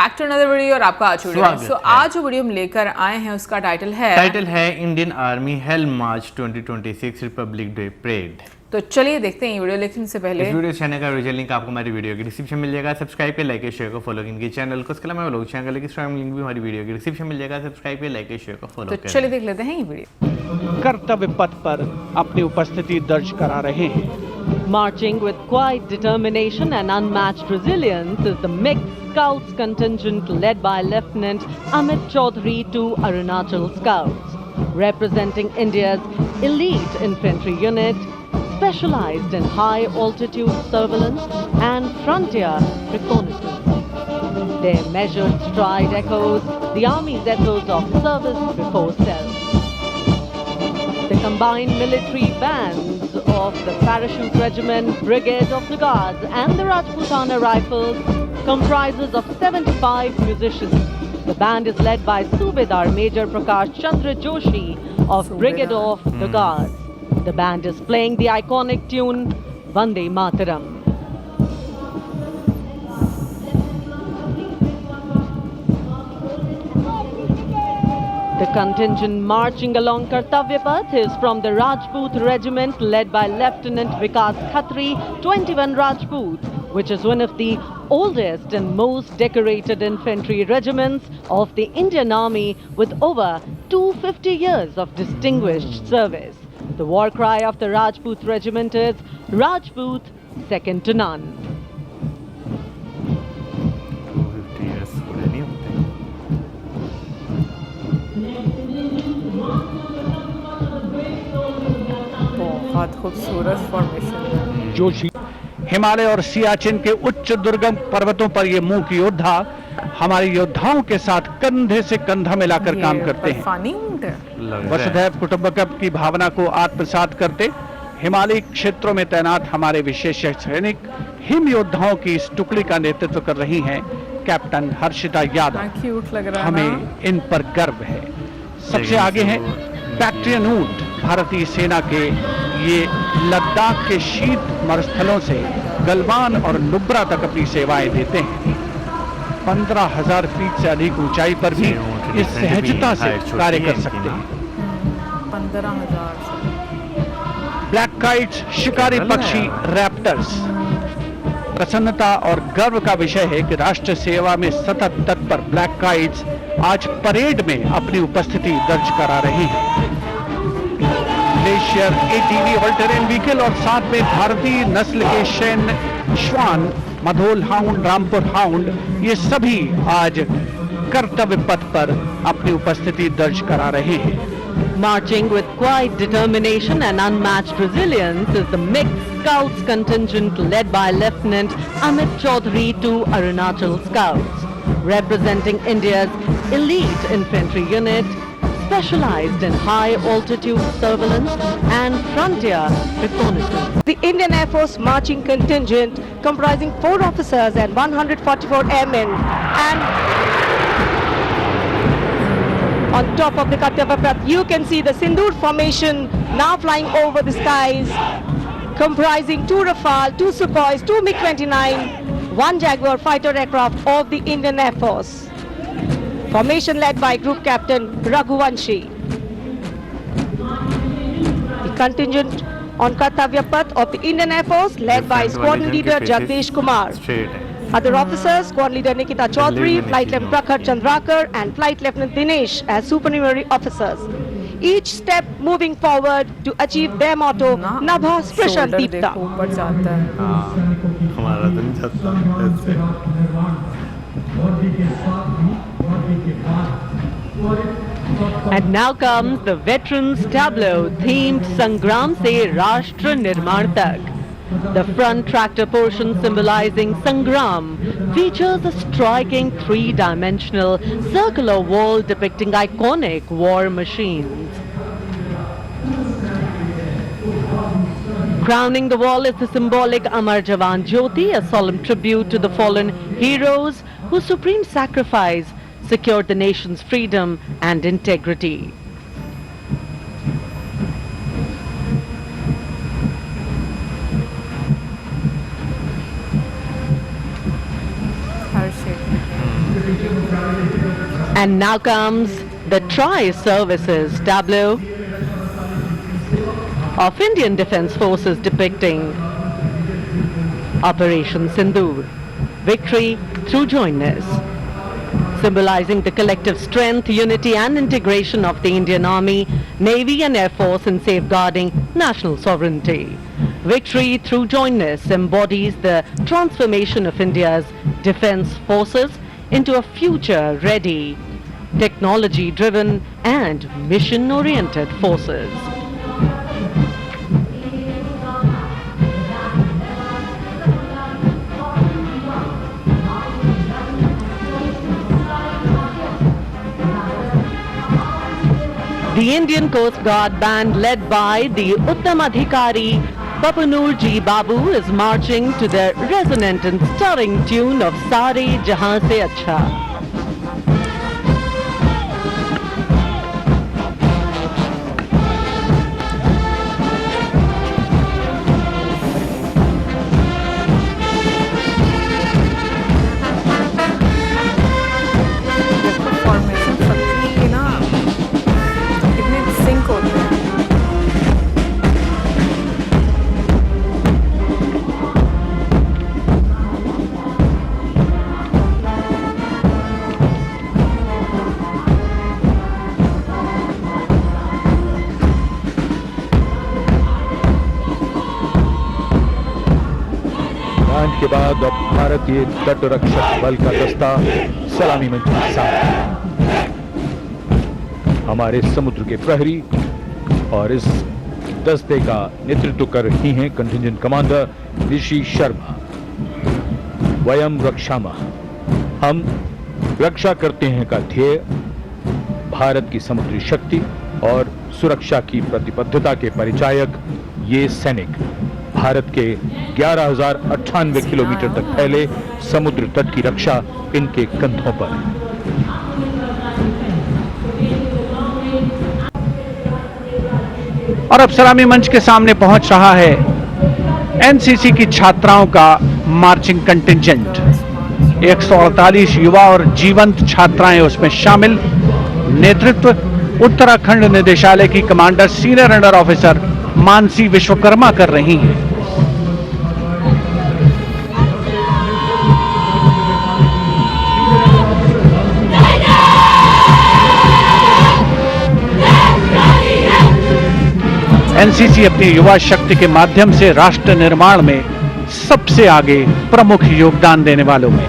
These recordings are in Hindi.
बैक टू अनदर वीडियो और आपका आज वीडियो। स्वागत है। आज जो वीडियो हम लेकर आए हैं उसका टाइटल है इंडियन आर्मी हेल मार्च 2026 रिपब्लिक डे परेड। तो चलिए देखते हैं ये वीडियो। लेकिन इससे पहले इस वीडियो चैनल का ओरिजिनल लिंक आपको हमारी वीडियो की डिस्क्रिप्शन मिल जाएगा। सब्सक्राइब पे लाइक शेयर को फॉलो इनके चैनल को। इसके अलावा लोग चैनल की स्ट्रॉन्ग लिंक भी हमारी वीडियो की डिस्क्रिप्शन मिल जाएगा। सब्सक्राइब पे लाइक शेयर को फॉलो तो चलिए देख लेते हैं ये वीडियो। कर्तव्य पथ पर अपनी उपस्थिति दर्ज करा रहे हैं। Marching with quiet determination and unmatched resilience is the mixed Scouts contingent led by Lieutenant Amit Chaudhary to Arunachal Scouts, representing India's elite infantry unit, specialized in high-altitude surveillance and frontier reconnaissance. Their measured stride echoes the Army's ethos of service before self. The combined military bands of the Parachute Regiment, Brigade of the Guards and the Rajputana Rifles comprises of 75 musicians. The band is led by Subedar Major Prakash Chandra Joshi of Brigade of the Guards. The band is playing the iconic tune Vande Mataram. The contingent marching along Kartavya Path is from the Rajput Regiment led by Lieutenant Vikas Khatri, 21 Rajput, which is one of the oldest and most decorated infantry regiments of the Indian Army with over 250 years of distinguished service. The war cry of the Rajput Regiment is Rajput, second to none. 250 years पूरे नहीं होते। बहुत खूबसूरत फॉर्मेशन। जोशी हिमालय और सियाचिन के उच्च दुर्गम पर्वतों पर ये मूक योद्धा हमारे योद्धाओं के साथ कंधे से कंधा मिलाकर काम करते हैं। वसुधैव कुटुंबकम की भावना को आत्मसात करते हिमालयी क्षेत्रों में तैनात हमारे विशेष सैनिक हिम योद्धाओं की इस टुकड़ी का नेतृत्व कर रही हैं कैप्टन हर्षिता यादव। क्यूट लग रहा है। हमें इन पर गर्व है। सबसे आगे हैं बैक्ट्रियन ऊंट, भारतीय सेना के ये लद्दाख के शीत मरुस्थलों से गलवान और नुब्रा तक अपनी सेवाएं देते हैं। 15,000 फीट से अधिक ऊंचाई पर भी इस सहजता से कार्य कर सकते हैं। 15,000 ब्लैक काइट्स शिकारी पक्षी रैप्टर्स। प्रसन्नता और गर्व का विषय है कि राष्ट्र सेवा में सतत तत्पर ब्लैक काइट्स आज परेड में अपनी उपस्थिति दर्ज करा रहे हैं। Glacier ATV all terrain vehicle और साथ में भारतीय नस्ल के सैन्य श्वान, मधोल हाउंड, रामपुर हाउंड, ये सभी आज कर्तव्य पथ पर अपनी उपस्थिति दर्ज करा रहे हैं। Marching with quiet determination and unmatched resilience is the mixed Scouts contingent led by Lieutenant Amit Chaudhary to Arunachal Scouts, representing India's elite infantry unit, specialized in high-altitude surveillance and frontier reconnaissance. The Indian Air Force marching contingent comprising 4 officers and 144 airmen, and on top of the Kartavya Path you can see the Sindoor formation now flying over the skies, comprising 2 Rafale, 2 Sukhois, 2 MiG-29, 1 Jaguar fighter aircraft of the Indian Air Force. Formation led by Group Captain Raghuvanshi. The contingent on Kartavya Path of the Indian Air Force led by Squadron Leader Jagdish Kumar. Other officers, Squad Leader Nikita Chaudhary, Flight Lieutenant Prakhar Chandrakar and Flight Lieutenant Dinesh as supernumerary officers. Each step moving forward to achieve their motto, Nabha Sprishan shoulder Deepta. देखो ऊपर जाता है। हमारा तो नहीं जाता ऐसे। And now comes the Veterans Tableau themed Sangram Se Rashtra Nirman Tak. The front tractor portion symbolizing Sangram features a striking 3-dimensional circular wall depicting iconic war machines. Crowning the wall is the symbolic Amar Jawan Jyoti, a solemn tribute to the fallen heroes whose supreme sacrifice secured the nation's freedom and integrity. And now comes the tri-services tableau of Indian Defence Forces depicting Operation Sindoor, victory through jointness, symbolizing the collective strength, unity and integration of the Indian Army, Navy and Air Force in safeguarding national sovereignty. Victory through jointness embodies the transformation of India's defence forces into a future-ready, technology-driven and mission-oriented forces. The Indian Coast Guard band led by the Uttam Adhikari Papanur Ji Babu is marching to the resonant and stirring tune of Sare Jahan Se Acha. Formation सबकी ना कितने सिंक होते हैं. लॉन्च के बाद अब भारतीय तट रक्षक बल का दस्ता सलामी मंच के साथ हमारे समुद्र के प्रहरी, और इस दस्ते का नेतृत्व कर रही हैं कंटिंजेंट कमांडर ऋषि शर्मा. वयम रक्षामः, हम रक्षा करते हैं का ध्येय भारत की समुद्री शक्ति और सुरक्षा की प्रतिबद्धता के परिचायक ये सैनिक भारत के 11,098 किलोमीटर तक फैले समुद्र तट की रक्षा इनके कंधों पर है. और अब सलामी मंच के सामने पहुंच रहा है एनसीसी की छात्राओं का मार्चिंग कंटिंजेंट. 148 युवा और जीवंत छात्राएं उसमें शामिल. नेतृत्व उत्तराखंड निदेशालय की commander senior under officer Mansi Vishwakarma कर रही हैं. एनसीसी अपनी युवा शक्ति के माध्यम से राष्ट्र निर्माण में सबसे आगे प्रमुख योगदान देने वालों में.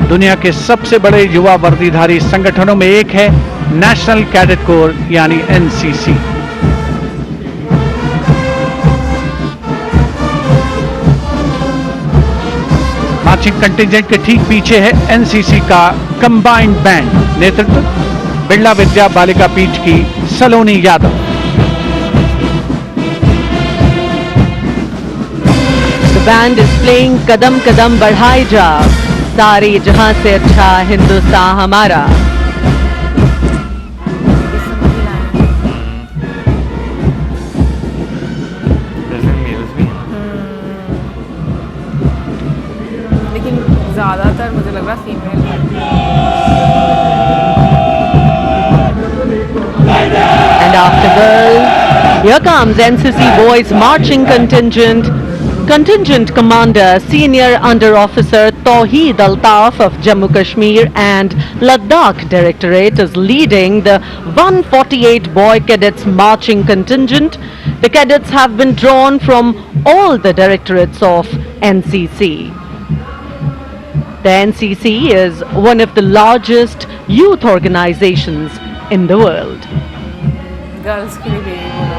दुनिया के सबसे बड़े युवा वर्दीधारी संगठनों में एक है नेशनल कैडेट कोर यानी एनसीसी. मार्चिंग कंटिंजेंट के ठीक पीछे है एनसीसी का कंबाइंड बैंड. नेतृत्व बिरला विद्या बालिका पीठ की सलोनी Yadav. The band is playing कदम कदम बढ़ाए जा, सारे जहां से अच्छा हिंदुस्तान हमारा. लेकिन ज्यादातर मुझे लग रहा female. And after girls, here comes NCC Boys Marching Contingent. Contingent Commander Senior Under Officer Tawheed Altaf of Jammu Kashmir and Ladakh Directorate is leading the 148 boy cadets marching contingent. The cadets have been drawn from all the directorates of NCC. The NCC is one of the largest youth organizations in the world. Girls के लिए भी बोला.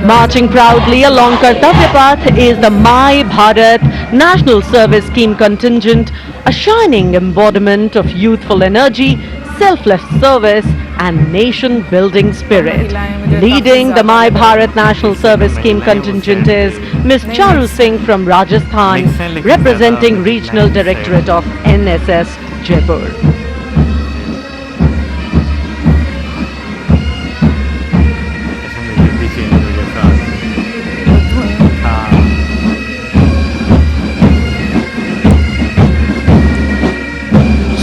Marching proudly along Kartavya Path is the My Bharat National Service Scheme contingent, a shining embodiment of youthful energy, selfless service and nation-building spirit. Leading the My Bharat National Service Scheme contingent is Ms. Charu Singh from Rajasthan, representing Regional Directorate of NSS Jaipur.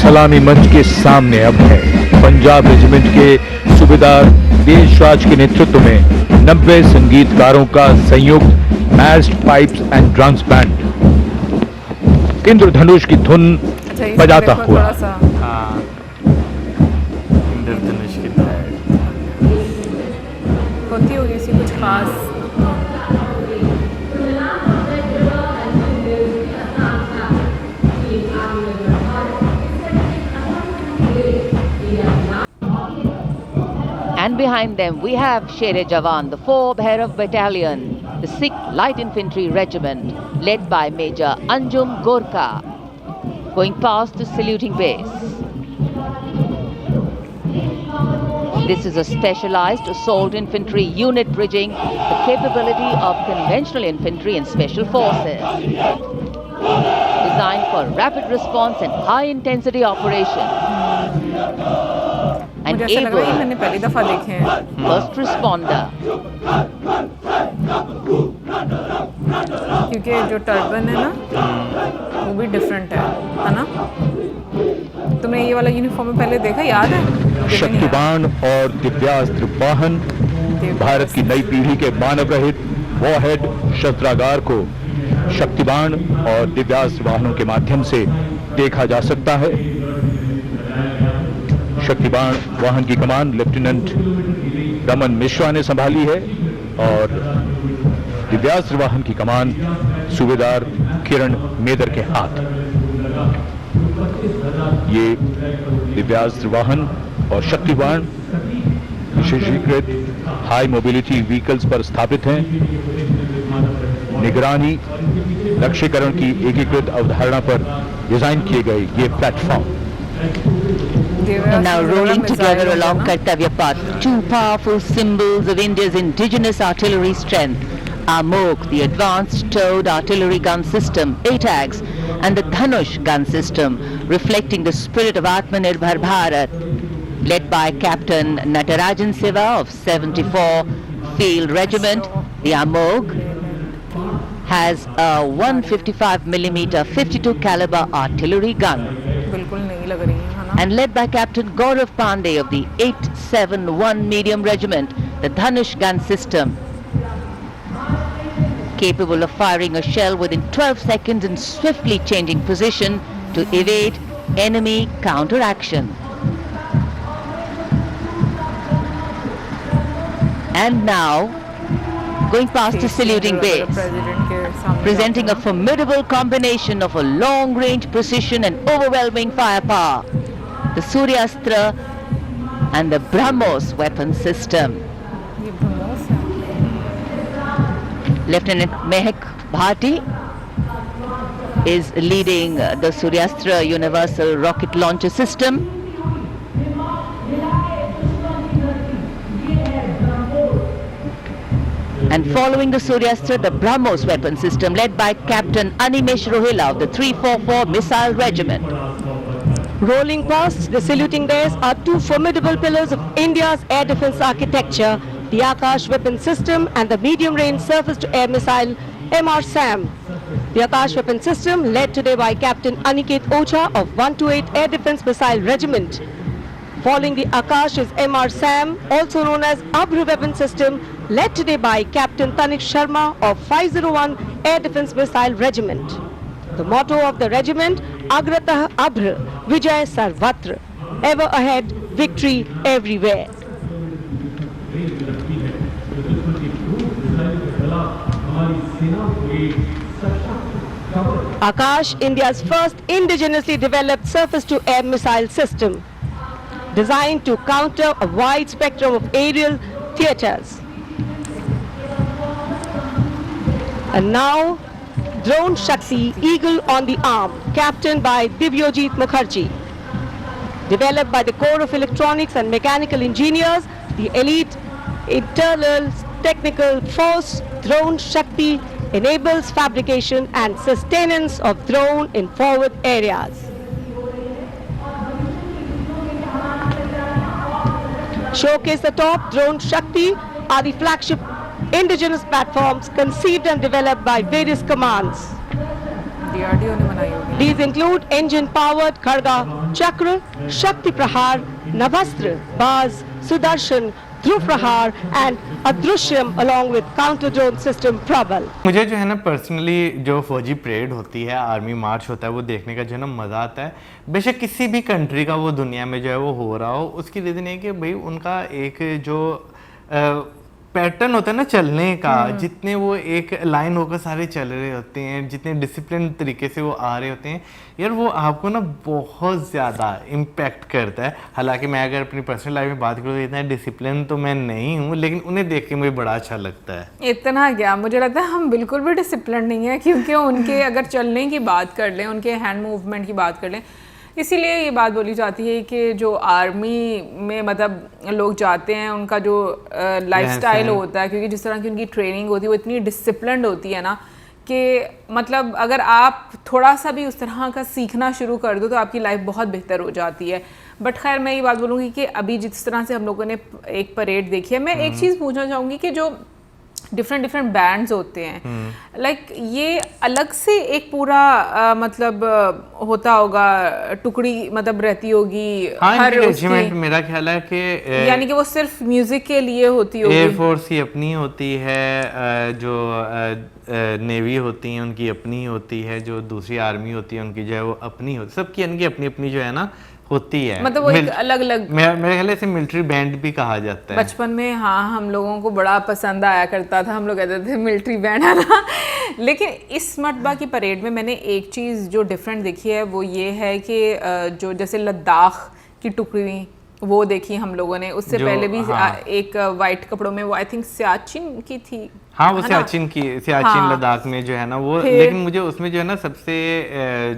सलामी मंच के सामने अब है पंजाब रेजिमेंट के सूबेदार देशराज के नेतृत्व में 90 संगीतकारों का संयुक्त massed pipes and drums band Indradhanush की धुन अच्छा, इस बजाता देखो हुआ। थोड़ा सा हाँ, इंद्रधनुष की तरह। होती होगी इसी कुछ खास। And behind them we have Shere Jawan, the 4 Bhairav Battalion, the 6th Light Infantry Regiment, led by Major Anjum Gorka, going past the saluting base. This is a specialized assault infantry unit bridging the capability of conventional infantry and special forces. Designed for rapid response and high intensity operations. And मुझे ऐसा लग रहा है able मैंने पहली दफा देखे हैं। first responder. क्योंकि जो टर्बन है ना वो भी डिफरेंट है ना? तुमने ये वाला यूनिफॉर्म पहले देखा, याद है? मुझे भी नहीं याद। शक्तिबाण और दिव्यास्त्र वाहन भारत की नई पीढ़ी के मानव रहित वॉरहेड शस्त्रागार को शक्तिबाण और दिव्यास्त्र वाहनों के माध्यम से देखा जा सकता है। शक्तिबाण वाहन की कमान लेफ्टिनेंट रमन मिश्रा ने संभाली है और दिव्यास्त्र वाहन की कमान सूबेदार किरण मेदर के हाथ। ये दिव्यास्त्र वाहन और शक्तिबाण विशेषीकृत हाई मोबिलिटी व्हीकल्स पर स्थापित हैं। निगरानी लक्ष्यकरण की एकीकृत अवधारणा पर डिजाइन किए गए ये platform. And now rolling together along Kartavya Path, 2 powerful symbols of India's indigenous artillery strength, AMOG, the Advanced Towed Artillery Gun System, ATAGS, and the Dhanush gun system, reflecting the spirit of Atmanirbhar Bharat, led by Captain Natarajan Siva of 74 Field Regiment. The AMOG has a 155mm 52 caliber artillery gun. बिल्कुल नहीं लग रही है ना? And led by Captain Gaurav Pandey of the 871 Medium Regiment, the Dhanush gun system, capable of firing a shell within 12 seconds and swiftly changing position to evade enemy counteraction. And now, going past the saluting base, president के सामने presenting a formidable combination of a long-range precision and overwhelming firepower, the Suryastra and the BrahMos weapon system. ये ब्रह्मोस है। Lieutenant Mehak Bhati is leading the Suryastra Universal Rocket Launcher System. And following the Suryastra, the BrahMos weapon system led by Captain Animesh Rohila of the 344 Missile Regiment. Rolling past the saluting base are 2 formidable pillars of India's air defense architecture, the Akash weapon system and the medium-range surface-to-air missile MR-SAM. The Akash weapon system led today by Captain Aniket Ocha of 128 Air Defense Missile Regiment. Following the Akash is MR-SAM, also known as Abhr weapon system, led today by Captain Tanik Sharma of 501 Air Defense Missile Regiment. The motto of the regiment, Agratah Abhr, Vijay Sarvatra, ever ahead, victory everywhere. Akash, India's first indigenously developed surface-to-air missile system, designed to counter a wide spectrum of aerial theatres. And now, Drone Shakti Eagle on the Arm, captained by Divyojit Mukherjee. Developed by the Corps of Electronics and Mechanical Engineers, the elite internal technical force, Drone Shakti enables fabrication and sustenance of drone in forward areas. Showcase the top, Drone Shakti are the flagship indigenous platforms conceived and developed by various commands. DRDO ने बनाई होगी। These include engine-powered Kharga, Chakra, Shakti Prahar, Navastra, Baz, Sudarshan, Dhruv Prahar and Adrishyam along with counter-drone system Prabal. मुझे जो है ना पर्सनली जो फौजी परेड होती है, आर्मी मार्च होता है, वो देखने का जो है ना मज़ा आता है। बेशक किसी भी कंट्री का वो दुनिया में जो है वो हो रहा हो, उसकी रीज़न है कि भाई उनका एक जो पैटर्न होता है ना चलने का, जितने वो एक लाइन होकर सारे चल रहे होते हैं, जितने डिसिप्लिन तरीके से वो आ रहे होते हैं यार, वो आपको ना बहुत ज़्यादा इम्पैक्ट करता है। हालांकि मैं अगर अपनी पर्सनल लाइफ में बात करूँ तो इतना डिसिप्लिन तो मैं नहीं हूँ, लेकिन उन्हें देख के मुझे बड़ा अच्छा लगता है। इतना क्या, मुझे लगता है हम बिल्कुल भी डिसिप्लिन नहीं है, क्योंकि उनके अगर चलने की बात कर लें, उनके हैंड मूवमेंट की बात कर लें, इसीलिए ये बात बोली जाती है कि जो आर्मी में मतलब लोग जाते हैं, उनका जो लाइफस्टाइल होता है, क्योंकि जिस तरह की उनकी ट्रेनिंग होती है वो इतनी डिसिप्लिन्ड होती है ना कि मतलब अगर आप थोड़ा सा भी उस तरह का सीखना शुरू कर दो तो आपकी लाइफ बहुत बेहतर हो जाती है। बट खैर मैं ये बात बोलूँगी कि अभी जिस तरह से हम लोगों ने एक परेड देखी है, मैं एक चीज़ पूछना चाहूँगी कि जो डिफरेंट बैंड्स होते हैं, लाइक ये अलग से एक पूरा मतलब होता होगा, टुकड़ी मतलब रहती होगी। हाँ, हर रेजिमेंट मेरा ख्याल है कि यानी कि वो सिर्फ म्यूजिक के लिए होती होगी। एयरफोर्स की अपनी होती है, जो नेवी होती है उनकी अपनी होती है, जो दूसरी आर्मी होती है उनकी जो है वो अपनी होती है, सबकी इनकी अपनी अपनी जो है ना होती है, मतलब वो एक अलग अलग, मेरे ख्याल से मिलिट्री बैंड भी कहा जाता है। बचपन में हाँ हम लोगों को बड़ा पसंद आया करता था, हम लोग कहते थे मिलिट्री बैंड है ना। लेकिन इस मरतबा की परेड में मैंने एक चीज़ जो डिफरेंट देखी है वो ये है कि जो जैसे लद्दाख की टुकड़ी वो देखी हम लोगों ने, उससे पहले भी एक वाइट कपड़ों में वो आई थिंक सियाचिन की थी। हाँ, वो सियाचिन की, सियाचिन लद्दाख में जो है ना वो, लेकिन मुझे उसमें जो है ना सबसे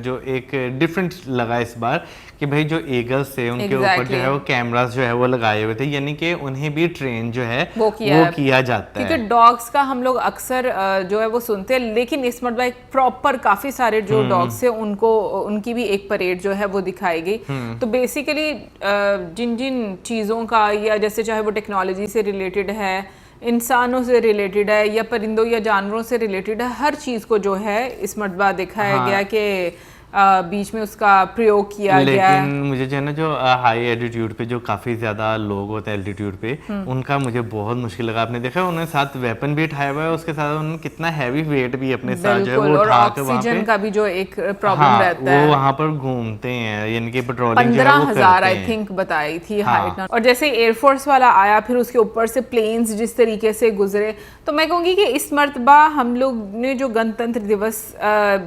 जो एक डिफरेंट लगा इस बार कि भाई जो ईगल्स थे उनके ऊपर जो है वो कैमरास जो है वो लगाए हुए थे, यानी कि उन्हें भी ट्रेन जो है वो किया जाता है। क्योंकि डॉग्स का हम लोग अक्सर जो है वो सुनते हैं, लेकिन इस मरतबा एक प्रॉपर काफी सारे जो डॉग्स थे उनको उनकी भी एक परेड जो है वो दिखाई गई। तो बेसिकली जिन जिन चीज़ों का, या जैसे चाहे वो टेक्नोलॉजी से रिलेटेड है, इंसानों से रिलेटेड है, या परिंदों या जानवरों से रिलेटेड है, हर चीज़ को जो है इस मरतबा दिखाया गया कि बीच में उसका प्रयोग किया गया है। लेकिन मुझे जो है ना जो हाई एल्टीट्यूड पे जो काफ़ी ज़्यादा लोग होते हैं एल्टीट्यूड पे, उनका मुझे बहुत मुश्किल लगा। आपने देखा उन्होंने साथ वेपन भी उठाया हुआ है, उसके साथ उन्होंने कितना हैवी वेट भी अपने साथ जो है वो उठा के वहाँ पे, का भी जो एक प्रॉब्लम रहता है, वो वहाँ पर घूमते हैं, यानी कि पेट्रोलिंग 15,000 आई थिंक बताई थी हाइट। और जैसे एयरफोर्स वाला आया, फिर उसके ऊपर से प्लेन्स जिस तरीके से गुजरे, तो मैं कहूँगी कि इस मरतबा हम लोग ने जो गणतंत्र दिवस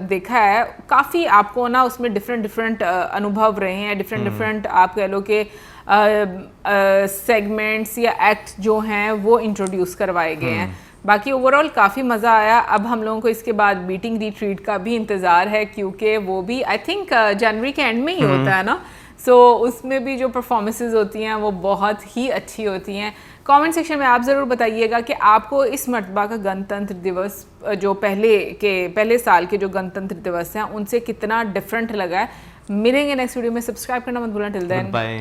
देखा है, काफ़ी आपको ना उसमें डिफरेंट अनुभव रहे हैं, डिफरेंट आप कह लो कि सेगमेंट्स या एक्ट जो हैं वो इंट्रोड्यूस करवाए गए हैं। बाकी ओवरऑल काफ़ी मज़ा आया। अब हम लोगों को इसके बाद बीटिंग रिट्रीट का भी इंतज़ार है, क्योंकि वो भी आई थिंक जनवरी के एंड में ही होता है ना। सो उसमें भी जो परफॉर्मेंसेज होती हैं वो बहुत ही अच्छी होती हैं। कमेंट सेक्शन में आप ज़रूर बताइएगा कि आपको इस मरतबा का गणतंत्र दिवस जो पहले साल के जो गणतंत्र दिवस हैं उनसे कितना डिफरेंट लगा है। मिलेंगे नेक्स्ट वीडियो में, सब्सक्राइब करना मत भूलना। Till then bye.